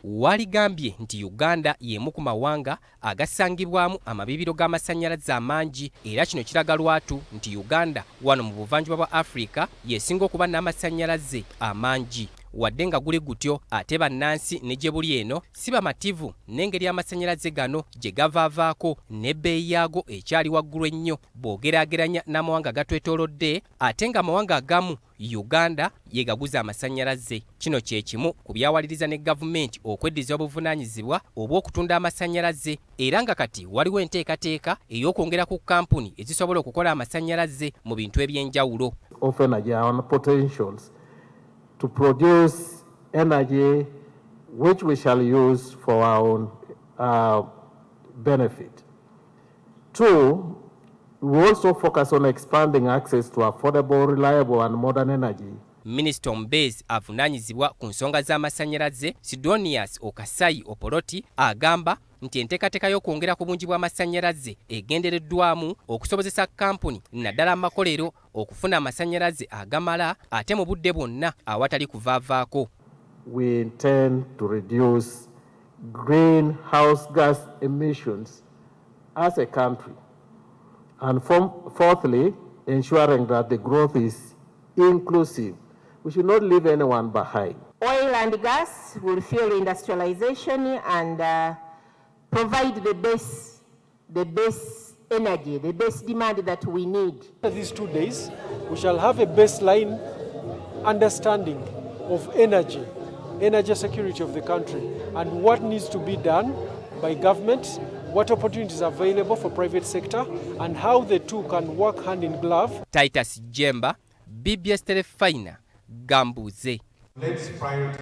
waligambye nti Uganda y'emu ku mawanga agasangibwamu amabibiro g'amasannyalaze amangi era kino kiraga lwatu nti Uganda wano mu buvanjuba bwa Africa yesinga okuba n'amasannyalaze amangi. Wadde nga guli gutyo ate bannansi ne gye buli eno si bamativu n'engeri amasannyalaze gano gye gavaavaako n'ebbeeyi yaago ekyali waggulu ennyo bw'ogeraageranya n'amawanga gatwetoolodde ate ng'amawanga agamu Uganda yegaguza amasannyalaze. Kino kye kimu ku byawaliriza ne gavumenti okweddiza obuvunaanyizibwa obw'okutunda amasannyalaze era nga kati waliwo enteekateeka ey'okwongera ku kampuni ezisobola okukola amasannyalaze mu bintu eby'enjawulo. To produce energy which we shall use for our own benefit. Two, we also focus on expanding access to affordable, reliable and modern energy. Minisita omubeezi avunaanyizibwa ku nsonga z'amasannyalaze Sidonius Okasayi Opoloti agamba nti enteekateeka y'okwongera ku bungi bw'amasannyalaze egendereddwamu okusobozesa kampuni naddala amakolero okufuna amasannyalaze agamala ate mu budde bwonna awatali kuvaavaako. We intend to reduce greenhouse gas emissions as a country and fourthly ensuring that the growth is inclusive. We should not leave anyone behind. Oil and gas will fuel industrialization and provide the best energy, the best demand that we need. These 2 days, we shall have a baseline understanding of energy security of the country, and what needs to be done by government, what opportunities are available for private sector, and how the two can work hand in glove. Titus Jemba, BBS Terefayina, Gambuuze. Let's prioritize